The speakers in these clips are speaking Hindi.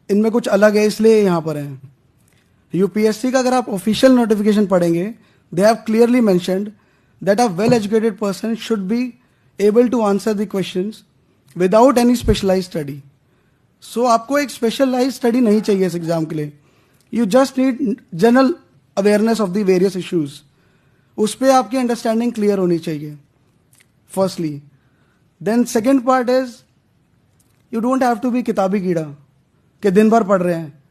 इनमें कुछ अलग है इसलिए यहाँ पर है। यूपीएससी का अगर आप ऑफिशियल नोटिफिकेशन पढ़ेंगे, they have clearly mentioned that a well educated person should be able to answer the questions without any specialised study. So आपको एक स्पेशलाइज्ड स्टडी नहीं चाहिए इस एग्जाम के लिए, you just need general awareness of the various issues. उस पर आपकी अंडरस्टैंडिंग क्लियर होनी चाहिए firstly. Then second part is you don't have to be किताबी कीड़ा कि दिन भर पढ़ रहे हैं।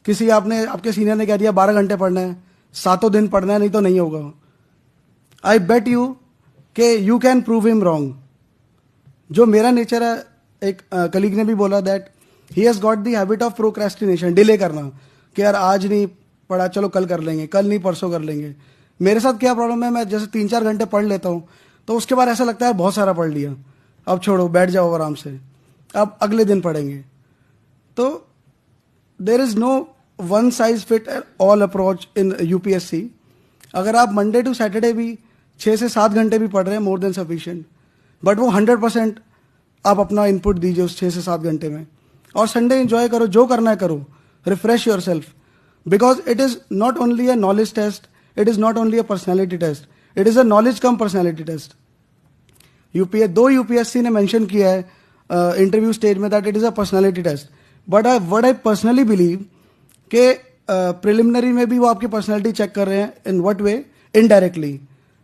किसी आपके सीनियर ने कह दिया 12 घंटे पढ़ना है, सातों दिन पढ़ना है, नहीं तो नहीं होगा। आई बेट यू कि you can prove him wrong. जो मेरा नेचर है, एक कलीग ने भी बोला that he has got the habit of procrastination, delay करना कि यार आज नहीं पढ़ा, चलो कल कर लेंगे, कल नहीं परसों कर लेंगे। मेरे साथ क्या प्रॉब्लम है, मैं जैसे 3-4 घंटे पढ़ लेता हूँ तो उसके बाद ऐसा लगता है बहुत सारा पढ़ लिया, अब छोड़ो, बैठ जाओ आराम से, अब अगले दिन पढ़ेंगे। तो there is no one size fit all approach in UPSC. अगर आप मंडे टू सैटरडे भी 6 से 7 घंटे भी पढ़ रहे हैं, मोर देन सफिशिएंट, बट वो 100% आप अपना इनपुट दीजिए उस 6 से 7 घंटे में। और संडे एंजॉय करो, जो करना है करो, refresh yourself, because it is not only a knowledge test, it is not only a personality test, it is a knowledge cum personality test. UPSC ने मेंशन किया है इंटरव्यू स्टेज में that it is a personality test, but what I personally believe कि प्रिलिमिनरी में भी वो आपकी पर्सनैलिटी चेक कर रहे हैं। In what way? इनडायरेक्टली,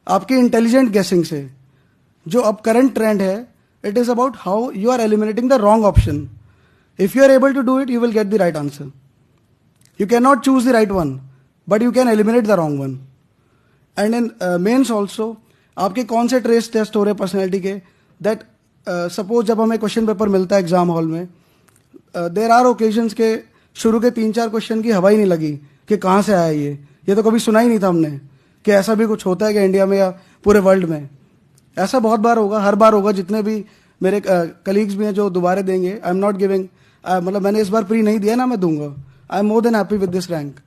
आपकी इंटेलिजेंट गेसिंग से। जो अब करंट ट्रेंड है, it is about how you are eliminating the wrong option. If you are able to do it, you will get the right answer. You cannot choose the right one, but you can eliminate the wrong one. And in mains also, आपके कौन से ट्रेस टेस्ट हो रहे हैं पर्सनैलिटी के, दैट सपोज जब हमें क्वेश्चन पेपर मिलता है एग्जाम हॉल में, देर आर ओकेजन्स के शुरू के 3-4 क्वेश्चन की हवा ही नहीं लगी कि कहाँ से आया ये तो कभी सुना ही नहीं था हमने कि ऐसा भी कुछ होता है कि इंडिया में या पूरे वर्ल्ड में। ऐसा बहुत बार होगा, हर बार होगा। जितने भी मेरे कलीग्स भी हैं जो दोबारा देंगे, आई एम नॉट गिविंग, मतलब मैंने इस बार प्री नहीं दिया ना, मैं दूंगा। I am more than happy with this rank.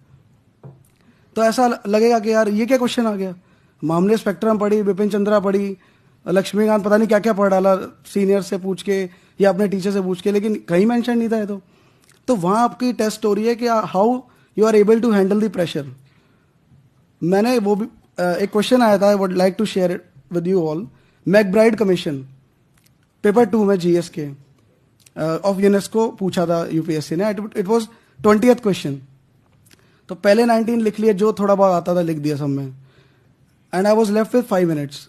तो ऐसा लगेगा कि यार ये क्या क्वेश्चन आ गया। मामले स्पेक्ट्रम पढ़ी, बिपिन चंद्रा पढ़ी, लक्ष्मीकांत पता नहीं क्या क्या पढ़ डाला सीनियर से पूछ के या अपने टीचर से पूछ के, लेकिन कहीं मेंशन नहीं था ये तो वहाँ आपकी टेस्ट हो रही है कि how you are able to handle the pressure. मैंने वो भी एक क्वेश्चन आया था, I would like to share it with you all. MacBride commission paper 2 में जीएस के ऑफ यूनेस्को पूछा था यूपीएससी ने। It was 20th question. तो पहले 19 लिख लिए, जो थोड़ा बहुत आता था लिख दिया सब में, and I was left with 5 minutes.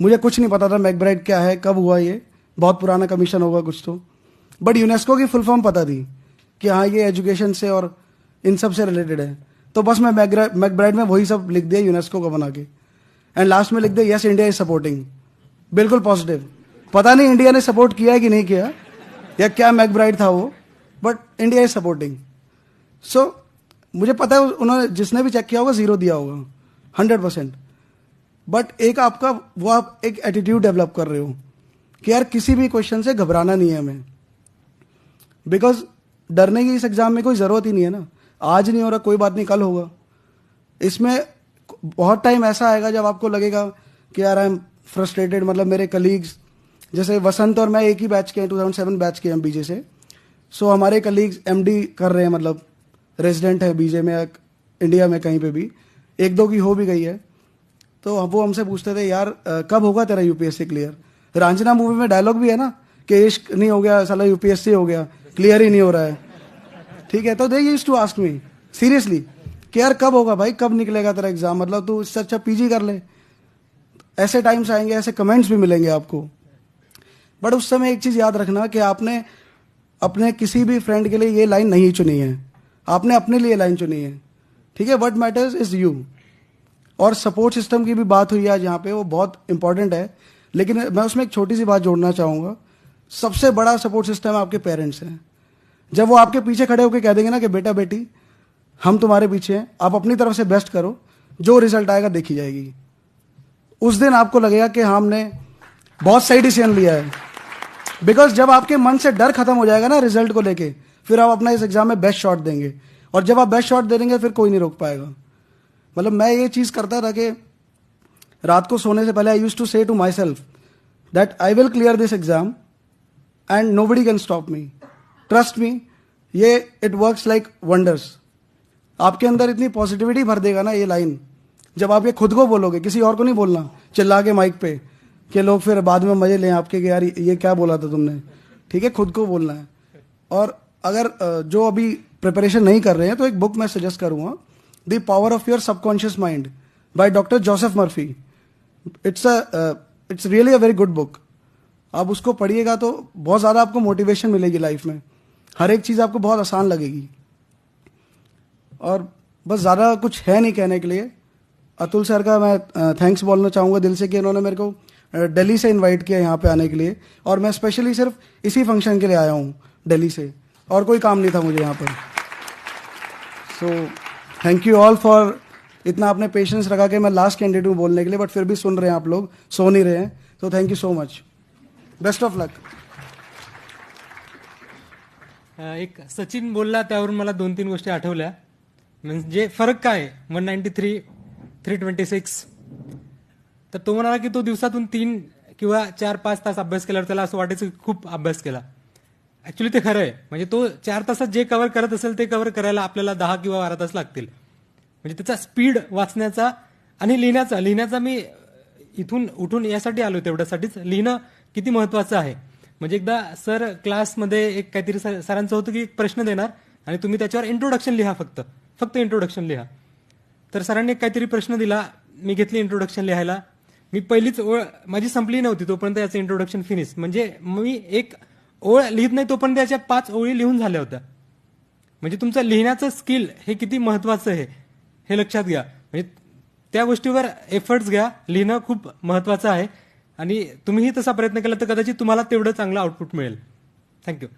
मुझे कुछ नहीं पता था मैकब्राइड क्या है, कब हुआ, ये बहुत पुराना कमीशन होगा कुछ तो, बट यूनेस्को की फुल फॉर्म पता थी कि हाँ ये एजुकेशन से और इन सब से रिलेटेड है। तो बस मैं मैकब्राइड में वही सब लिख दिया यूनेस्को का बना के, एंड लास्ट में लिख दिया यस इंडिया इज सपोर्टिंग, बिल्कुल पॉजिटिव। पता नहीं इंडिया ने सपोर्ट किया है कि नहीं किया, या क्या मैकब्राइड था वो, बट इंडिया इज सपोर्टिंग। सो मुझे पता है उन्होंने, जिसने भी चेक किया होगा 0 दिया होगा 100%। बट एक आपका वो आप एक एटीट्यूड डेवलप कर रहे हो कि यार किसी भी क्वेश्चन से घबराना नहीं है हमें, बिकॉज डरने की इस एग्जाम में कोई ज़रूरत ही नहीं है ना। आज नहीं हो रहा, कोई बात नहीं, कल होगा। इसमें बहुत टाइम ऐसा आएगा जब आपको लगेगा कि यार आई एम फ्रस्ट्रेटेड। मतलब मेरे कलीग्स जैसे वसंत और मैं एक ही बैच के हैं, 2007 बैच के हैं बीजे से। सो हमारे कलीग्स एमडी कर रहे हैं, मतलब रेजिडेंट है बीजे में, इंडिया में कहीं पे भी, 1-2 की हो भी गई है। तो वो हमसे पूछते थे यार कब होगा तेरा यूपीएससी क्लियर। रांझना मूवी में डायलॉग भी है ना कि इश्क नहीं हो गया साला यूपीएससी हो गया, क्लियर ही नहीं हो रहा है। ठीक है, तो they used to ask me seriously कि यार कब होगा भाई, कब निकलेगा तेरा एग्जाम, मतलब तू इससे अच्छा पीजी कर ले। ऐसे टाइम्स आएंगे, ऐसे कमेंट्स भी मिलेंगे आपको। बट उस समय एक चीज याद रखना कि आपने अपने किसी भी फ्रेंड के लिए ये लाइन नहीं चुनी है, आपने अपने लिए लाइन चुनी है। ठीक है, व्हाट मैटर्स इज यू। और सपोर्ट सिस्टम की भी बात हुई आज यहाँ पे, वो बहुत इंपॉर्टेंट है। लेकिन मैं उसमें एक छोटी सी बात जोड़ना चाहूँगा। सबसे बड़ा सपोर्ट सिस्टम आपके पेरेंट्स हैं। जब वो आपके पीछे खड़े होकर कह देंगे ना कि बेटा बेटी हम तुम्हारे पीछे हैं, आप अपनी तरफ से बेस्ट करो, जो रिजल्ट आएगा देखी जाएगी, उस दिन आपको लगेगा कि हाँ हमने बहुत सही डिसीजन लिया है। बिकॉज जब आपके मन से डर खत्म हो जाएगा ना रिजल्ट को लेके, फिर आप अपना इस एग्जाम में बेस्ट शॉट देंगे, और जब आप बेस्ट शॉट दे देंगे फिर कोई नहीं रोक पाएगा। मतलब मैं ये चीज़ करता था कि रात को सोने से पहले I used to say to myself that I will clear this exam and nobody can stop me, trust me, ये इट वर्क्स लाइक वंडर्स। आपके अंदर इतनी पॉजिटिविटी भर देगा ना ये लाइन, जब आप ये खुद को बोलोगे, किसी और को नहीं बोलना चिल्ला के माइक पे कि लोग फिर बाद में मजे लें आपके कि यार ये क्या बोला था तुमने। ठीक है, खुद को बोलना है। और अगर जो अभी प्रिपरेशन नहीं कर रहे हैं तो एक बुक मैं सजेस्ट करूंगा, the power of your subconscious mind by doctor Joseph Murphy. It's really a very good book. आप उसको पढ़िएगा तो बहुत ज़्यादा आपको मोटिवेशन मिलेगी लाइफ में, हर एक चीज़ आपको बहुत आसान लगेगी। और बस ज़्यादा कुछ है नहीं कहने के लिए। अतुल सर का मैं थैंक्स बोलना चाहूँगा दिल से कि इन्होंने मेरे को दिल्ली से इनवाइट किया यहाँ पे आने के लिए, और मैं स्पेशली सिर्फ इसी फंक्शन के लिए आया हूँ दिल्ली से, और कोई काम नहीं था मुझे यहाँ पर। So thank you all for इतना आपने पेशेंस रखा कि मैं लास्ट कैंडिडेट हूँ बोलने के लिए, बट फिर भी सुन रहे हैं आप लोग, सो नहीं रहे हैं। तो thank you so much, best of luck. एक सचिन बोलला त्यावरून मला 2-3 गोष्टी आठवल्या. म्हणजे फरक काय 193 326. तर तो म्हणाला की तो दिवसातून 3 किंवा 4-5 तास अभ्यास केल्यावर त्याला असं वाटायचं की खूप अभ्यास केला. ऍक्च्युली ते खरं आहे. म्हणजे तो 4 तासात जे कव्हर करत असेल ते कव्हर करायला आपल्याला 10 किंवा 12 तास लागतील. म्हणजे त्याचा स्पीड वाचण्याचा आणि लिहिण्याचा मी इथून उठून यासाठी आलो, तेवढ्यासाठीच लिहिणं किती महत्वाचं आहे. म्हणजे एकदा सर क्लासमध्ये एक काहीतरी सरांचं होतं की एक प्रश्न देणार आणि तुम्ही त्याच्यावर इंट्रोडक्शन लिहा, फक्त इंट्रोडक्शन लिहा. तर सरांनी एक काहीतरी प्रश्न दिला, मी घेतली इंट्रोडक्शन लिहायला. मी पहिलीच ओळ माझी संपली नव्हती तोपर्यंत याचं इंट्रोडक्शन फिनिश. म्हणजे मी एक ओळ लिहित नाही तोपर्यंत याच्या 5 ओळी लिहून झाल्या होत्या. म्हणजे तुमचं लिहिण्याचं स्किल हे किती महत्वाचं आहे हे लक्षात घ्या. म्हणजे त्या गोष्टीवर एफर्ट्स घ्या. लिहिणं खूप महत्वाचं आहे आणि तुम्हीही तसा प्रयत्न केला तर कदाचित तुम्हाला तेवढं चांगलं आउटपुट मिळेल. थँक्यू.